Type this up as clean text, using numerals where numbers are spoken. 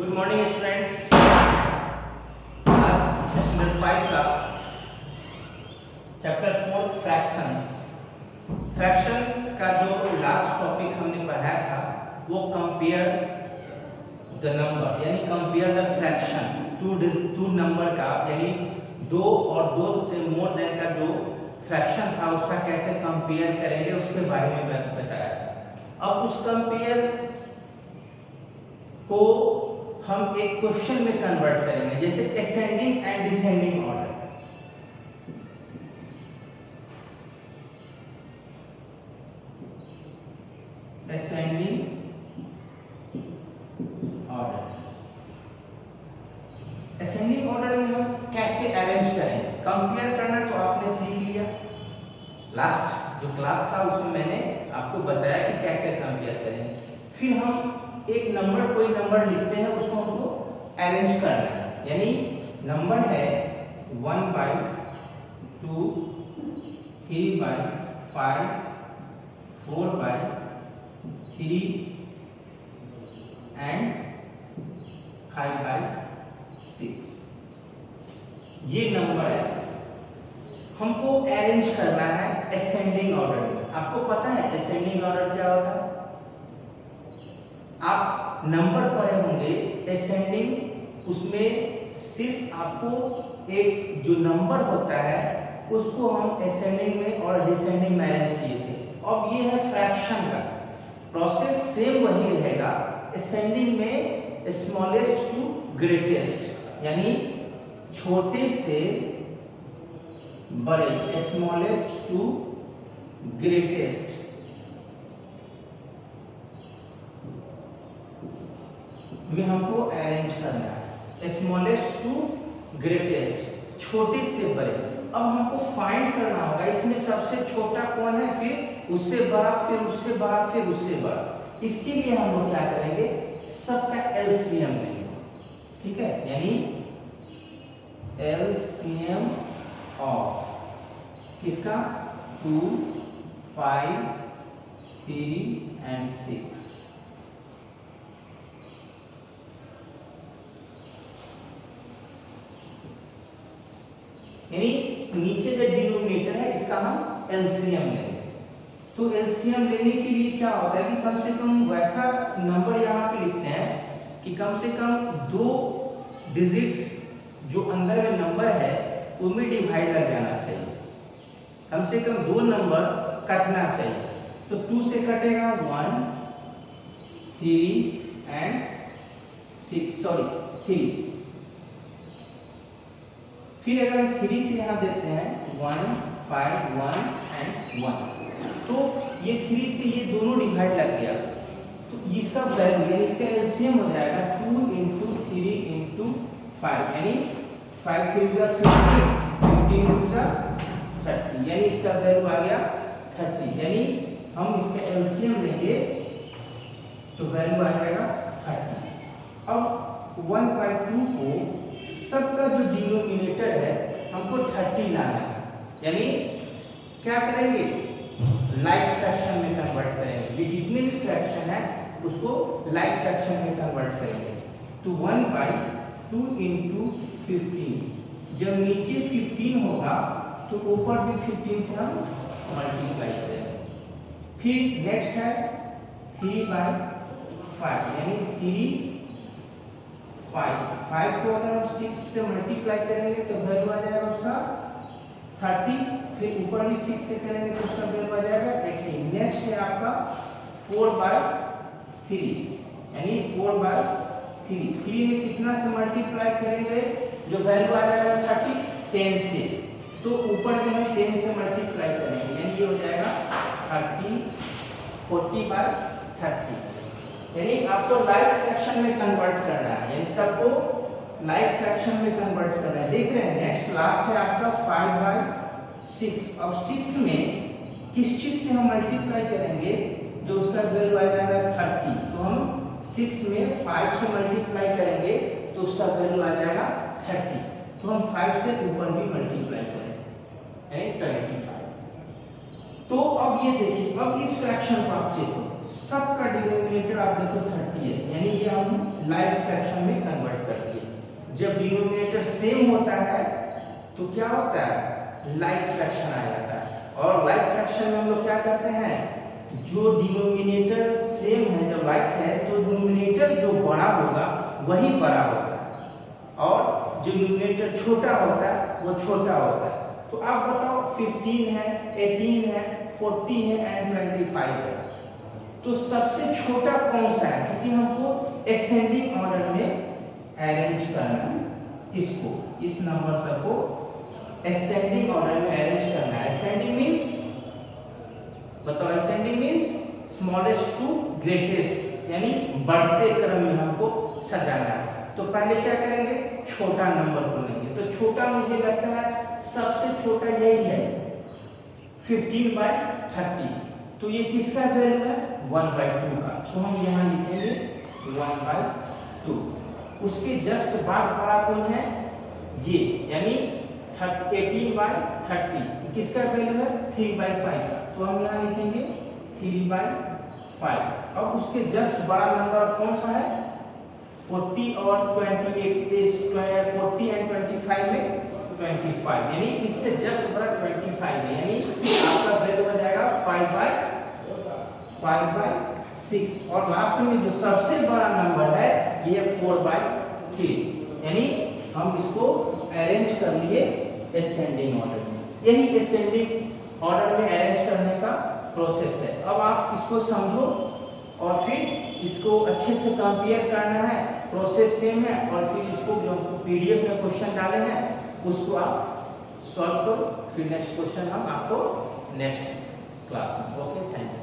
Good morning students. आज standard 5 का chapter 4 fractions. Fraction का जो लास्ट टॉपिक हमने पढ़ाया था वो कंपेयर द नंबर, यानी compare the fraction to number का, यानी दो और दो से मोर देन का जो फ्रैक्शन था उसका कैसे कंपेयर करेंगे उसके बारे में बताया था। अब उस कंपेयर को हम एक क्वेश्चन में कन्वर्ट करेंगे, जैसे ascending and descending order. Ascending order, ascending order में हम कैसे अरेंज करेंगे? कंपेयर करना तो आपने सीख लिया, लास्ट जो क्लास था उसमें मैंने आपको बताया कि कैसे कंपेयर करेंगे। फिर हम एक नंबर, कोई नंबर लिखते हैं, उसको हमको अरेंज करना है, यानी नंबर है 1/2, 3/5, 4/3 एंड 5/6। ये नंबर है, हमको अरेंज करना है असेंडिंग ऑर्डर में। आपको पता है असेंडिंग ऑर्डर क्या होता है? आप नंबर पढ़े होंगे असेंडिंग, उसमें सिर्फ आपको एक जो नंबर होता है उसको हम असेंडिंग में और डिसेंडिंग में अरेंज किए थे। अब ये है फ्रैक्शन का प्रोसेस, सेम वही रहेगा। असेंडिंग में स्मॉलेस्ट टू ग्रेटेस्ट, यानी छोटे से बड़े, स्मॉलेस्ट टू ग्रेटेस्ट। में हमको अरेंज करना है स्मॉलेस्ट टू ग्रेटेस्ट, छोटे से बड़े। अब हमको फाइंड करना होगा इसमें सबसे छोटा कौन है, फिर उससे बड़ा, फिर उससे बड़ा, फिर उससे बड़ा। इसके लिए हम लोग क्या करेंगे, सबका एलसीएम लेंगे, ठीक है? यानी एलसीएम ऑफ किसका, 2, 5, 3 एंड 6। यानी नीचे जो डिनोमिनेटर है इसका हम एलसीएम लेंगे। तो एलसीएम लेने के लिए क्या होता है कि कम से कम वैसा नंबर यहाँ पे लिखते हैं कि कम से कम 2 डिजिट जो अंदर में नंबर है उनमें डिवाइड लग जाना चाहिए, कम से कम 2 नंबर कटना चाहिए। तो 2 से कटेगा 1, 3 एंड 6, सॉरी 3। फिर अगर हम 3 से यहाँ देते हैं 1, 5, 1 एंड 1, तो ये 3 से ये दोनों डिवाइड लग गया, तो इसका वैल्यू यानी इसका एलसीएम हो जाएगा 2 × 3 × 5, यानी 5 3 × 15, 15 × 30, यानी इसका वैल्यू आ गया 30। यानी हम इसका एलसीएम लेंगे तो वैल्यू आ जाएगा 30। अब 1/2 को सबका जो डिनोमिनेटर है हमको 30 लाना है, यानी क्या करेंगे, लाइक फ्रैक्शन में कन्वर्ट करेंगे। ये जितने भी फ्रैक्शन है उसको लाइक फ्रैक्शन में कन्वर्ट करेंगे। तो 1/2 × 15, जब नीचे 15 होगा तो ऊपर भी 15 से हम मल्टीप्लाई करेंगे। फिर नेक्स्ट है 3/5, यानी 3, 5 को अगर हम 6 से मल्टीप्लाई करेंगे तो वैल्यू आ जाएगा उसका 30, फिर ऊपर भी 6 से करेंगे तो उसका वैल्यू आ जाएगा 18। नेक्स्ट है आपका 4/3, यानी 4/3, 3 में कितना से मल्टीप्लाई करेंगे जो वैल्यू आ जाएगा 30, 10 से, तो ऊपर भी हम 10 से मल्टीप्लाई करेंगे, यानी ये हो जाएगा 30, 40/30। यानी आपको लाइक फ्रैक्शन में कन्वर्ट करना है, यानी सबको लाइक फ्रैक्शन में कन्वर्ट करना है। देख रहे हैं नेक्स्ट लास्ट है आपका 5/6। अब 6 में किस चीज से हम मल्टीप्लाई करेंगे जो उसका वैल्यू आ जाएगा 30, तो हम 6 में 5 से मल्टीप्लाई करेंगे तो उसका वैल्यू आ जाएगा 30, तो हम 5 से ऊपर भी मल्टीप्लाई करेंगे, यानी 25। तो अब ये देखिए, अब इस फ्रैक्शन को आप चेक करो, सबका डिनोमिनेटर आप देखो 30 है, यानी ये हम लाइक फ्रैक्शन में कन्वर्ट कर दिए। जब डिनोमिनेटर सेम होता है तो क्या होता है, लाइक फ्रैक्शन आ जाता है। और लाइक फ्रैक्शन में हम लोग क्या करते हैं, जो डिनोमिनेटर सेम है, जब लाइक है तो डिनोमिनेटर जो बड़ा होगा वही बड़ा होता है और जो डिनोमिनेटर छोटा होता है वो छोटा होता है। तो आप बताओ 15 है, 18 है, 40 है एंड 25 है, तो सबसे छोटा कौन सा है? क्योंकि हमको असेंडिंग ऑर्डर में अरेंज करना है, इसको, इस नंबर सबको असेंडिंग ऑर्डर में अरेंज करना है। असेंडिंग मींस बताओ, ascending means smallest to greatest, यानी बढ़ते क्रम में हमको सजाना है। तो पहले क्या करेंगे, छोटा नंबर को लेंगे। तो छोटा मुझे लगता है सबसे छोटा यही है 15/30। तो ये किसका वैल्यू है, 1/2 का। तो हम यहाँ लिखेंगे 1/2। उसके जस्ट बाद बड़ा कौन है, ये, यानी 18/30। किसका वैल्यू है, 3/5 का। तो हम यहाँ लिखेंगे 3/5। अब उसके जस्ट बड़ा नंबर कौन सा है, 40 और 28, 40 एंड 25 में 25, यानी इससे जस्ट बड़ा 25 है, यानी आपका वैल्यू हो जाएगा 5/6। और लास्ट में जो सबसे बड़ा नंबर है ये 4/3, यानी हम इसको अरेंज कर लिए असेंडिंग ऑर्डर में। यही असेंडिंग ऑर्डर में अरेंज करने का प्रोसेस है। अब आप इसको समझो और फिर इसको अच्छे से कंपेयर करना है, प्रोसेस सेम है, और फिर इसको जो पीडीएफ में क्वेश्चन डाले हैं उसको आप सॉल्व करो। फिर नेक्स्ट क्वेश्चन हम आपको नेक्स्ट क्लास में। Okay, thank you.